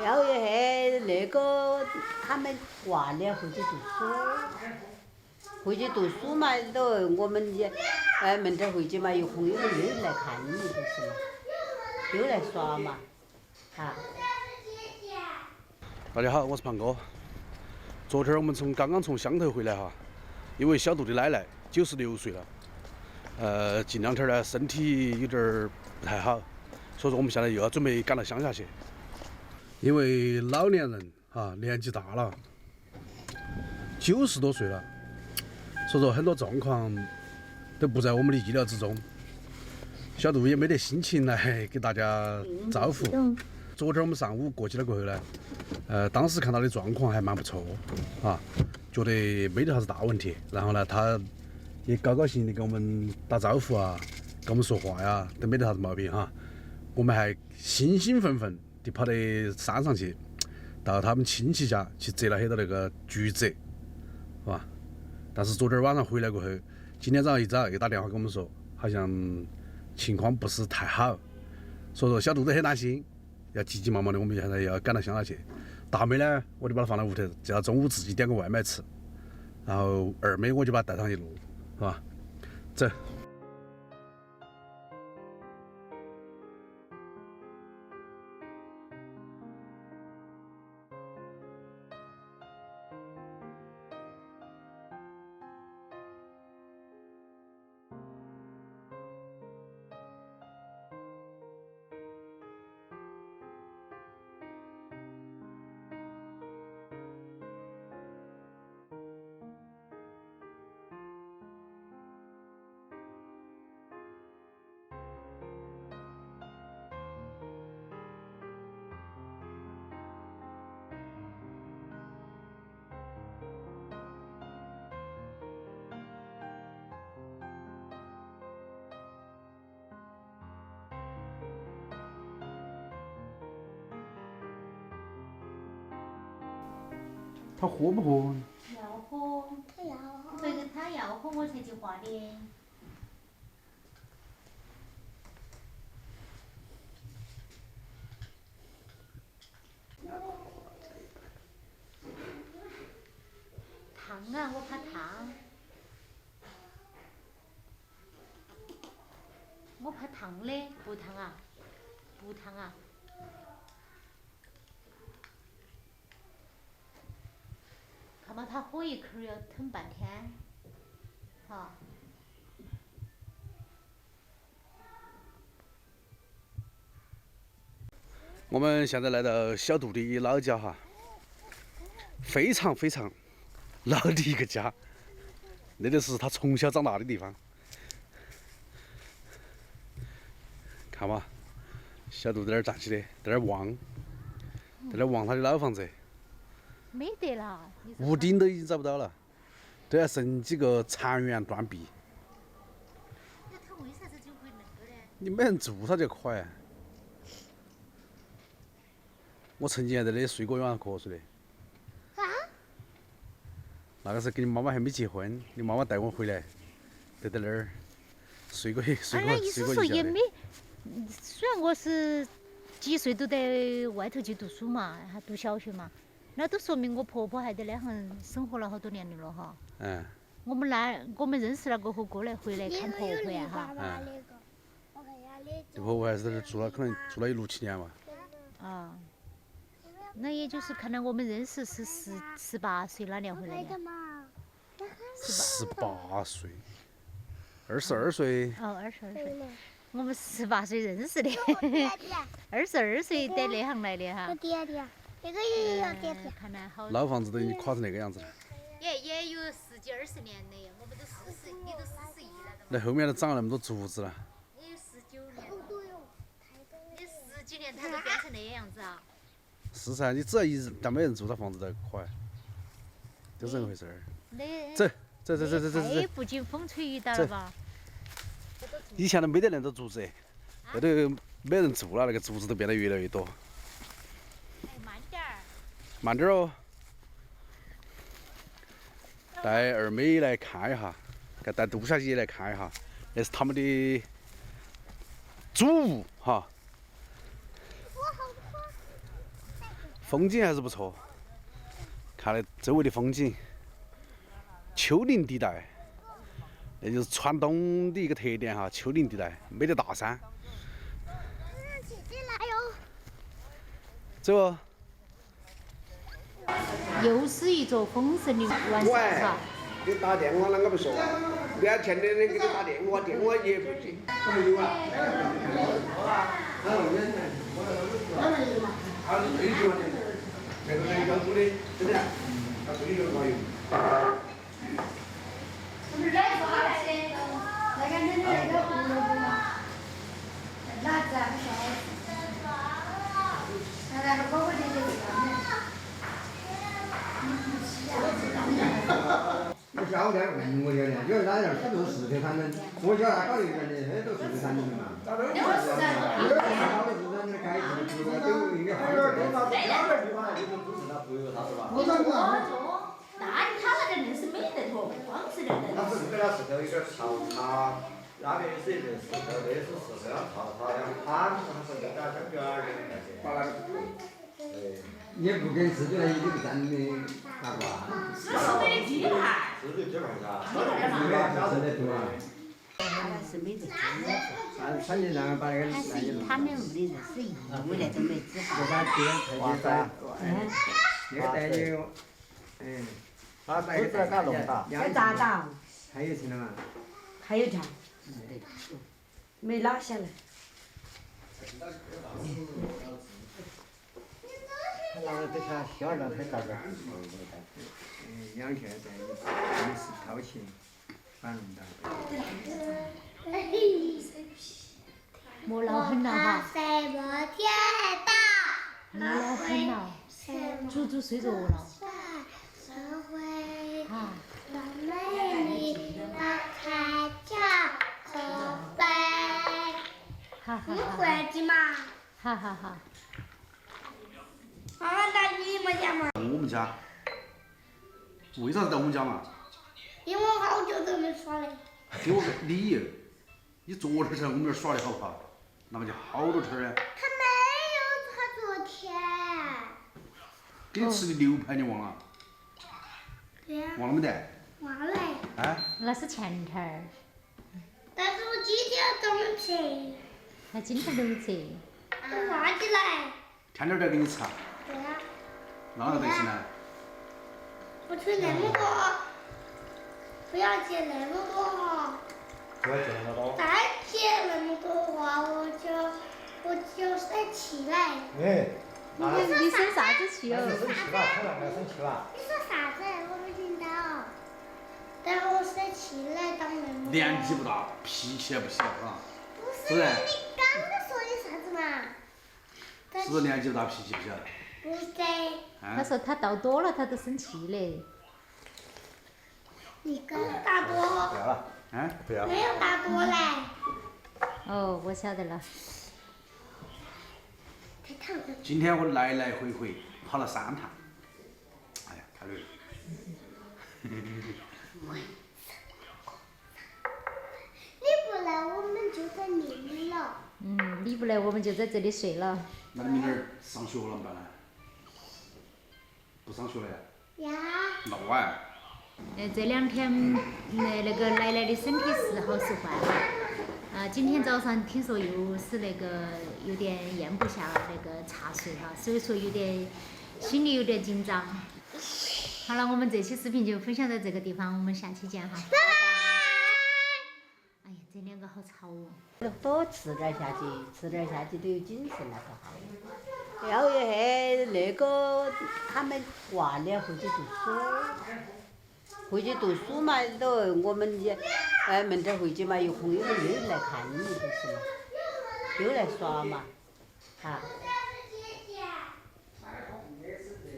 然后也那个他们挂年回去读书，回去读书嘛，都我们也门这儿回去嘛，有朋友们又来看你，不是嘛？又来耍嘛，哈。大家好，我是胖哥。昨天我们刚刚从乡头回来哈，因为小杜的奶奶96岁了，近两天呢身体有点儿不太好，所以说我们现在又要准备赶到乡下去。因为老年人哈年纪大了，90多岁了，所以说很多状况都不在我们的意料之中。小杜也没得心情来给大家招呼。昨天我们上午过去了过后呢，当时看到的状况还蛮不错啊，觉得没得啥子大问题。然后呢，他也高高兴兴的跟我们打招呼啊，跟我们说话呀，都没得啥子毛病哈。我们还兴兴奋奋地跑到山上去，到他们亲戚家去摘了很多那个橘子，是吧？但是昨天晚上回来过后，今天早上一早又打电话跟我们说，好像情况不是太好，所以说小杜都很担心。要急急忙忙的，我们现在要赶到乡下去。大妹呢，我就把她放在屋头，叫她中午自己点个外卖吃。然后二妹我就把她带上一路，是吧？走。他喝不喝？要喝，他要喝。这个他要喝我才去画的。烫啊，我怕烫。我怕烫的，不烫啊，不烫啊。看嘛，他喝一口要腾半天，哈。我们现在来到小杜的老家哈，非常非常老的一个家，那就是他从小长大的地方。看嘛，小杜在那儿站起的，在那儿望，在那儿望他的老房子，没得了。屋顶都已经找不到了，都要剩几个残垣断壁。那他为啥子就会那个呢？你没人住他就快。我曾经还在那里睡过一晚上瞌睡的。啊？那个时候跟你妈妈还没结婚，你妈妈带我回来，就在那儿睡过一觉意思说也的。没，虽然我是几岁都在外头去读书嘛，还读小学嘛，那都说明我婆婆还在那行生活了好多年的了哈。嗯。我们认识了过后过来回来看婆婆呀哈。我看一下你。你婆婆还是在这儿住了，可能住了有6、7年嘛。啊。那也就是看来我们认识是18岁那年回来的。18岁，22岁。哦，22岁。我们18岁认识的，22岁在那行来的哈。我点点，这个也要点点。看来好。老房子都已经垮成那个样子了。也有10几20年的，我们都40，你都41了都。那后面都长了那么多竹子了。也有19年了。你10几年它都变成那样子啊？是噻，你只要一旦没人住，它房子都垮，就是这么回事儿。走走走走走走走。太不经风吹雨打了吧？以前都没得那么多竹子，后头没人住了，那个竹子都变得越来越多。慢点儿。慢点哦。带二妹来看一下，带杜小姐来看一下，那是他们的祖屋哈。风景还是不错，看了周围的风景，丘陵地带，那就是川东的一个特点哈，丘陵地带没得大山。姐姐来哟！走哦。又是一座丰盛的晚上哈。你打电话啷个不说啊？两天的给你打电话，电话也不接。有啊。他是最喜欢的，那个养猪的，真的，他最喜欢搞油。我下午天问我一下，有人在那儿做视频产品，我叫他搞一个的，那都视频产品的嘛。搞的是开始，都应该好那他那个人是没得坨，光是人。他是给他石头有点潮，他那边是一个石头，那是石头要潮，他要他是给他小卷儿的那些。把那个对，也不跟自己的一个站的那个。是的鸡排。是的鸡排噻。是的对吧？他是没得资他产业上把那个。他们屋里人是义务的，都没资格。哇塞！那个带有，他带有在干弄大。在咋打？还有层了嘛？还有条，没拉下来。他那个等下小二郎太大个。养起来在也是掏钱，把弄大。莫老狠了哈，什么天大？莫老狠了，足足睡着了。社会啊，多美丽的开场口碑。你哈哈哈，会的嘛？哈哈哈。妈妈带你们家嘛？我们家，为啥子在我们家嘛？因为我好久都没耍了。给我个理由，你昨天才在我们这儿耍的好不好？那么就好多天呢。他没有，他昨天。给你吃的牛排你忘了？对呀。忘了没得？忘了。哎？那是前天儿，但是我今天都没吃。那今天都没吃。我忘记了。天天都要给你吃啊？对呀。哪个东西呢？不吃那么多，不要接那么多哈。不要接那么多。再接那么多话，我就生气嘞。哎。你生啥子气哦？生气了，他那个生气了。你说啥子？我没听到。等我生气嘞，当那么多。年纪不大，脾气也不小啊。不是，是不是你刚刚说的啥子嘛？是不是年纪不大，脾气不小？不是，他说他倒多了，他都生气嘞。你更大多，不要了。哎？不要。没有大多嘞。哦，我晓得了。太烫了。今天我来来回回跑了3趟，哎呀，太累了。你不来，我们就在这里了。你不来，我们就在这里睡了。那你明天儿上学了怎么办呢？不上学了呀？呀。那晚。这2天那个奶奶的身体是好是坏哈？今天早上听说又是那个有点咽不下那个茶水哈，所以说有点心里有点紧张。好了，我们这期视频就分享到这个地方，我们下期见哈。拜拜。哎呀，这2个好吵哦。多吃点下去，吃点下去都有精神了就好。要一那个他们娃呢回去读书，回去读书嘛，都我们也门这儿回去嘛，有空有人又来看你不是嘛，又来耍嘛，啊。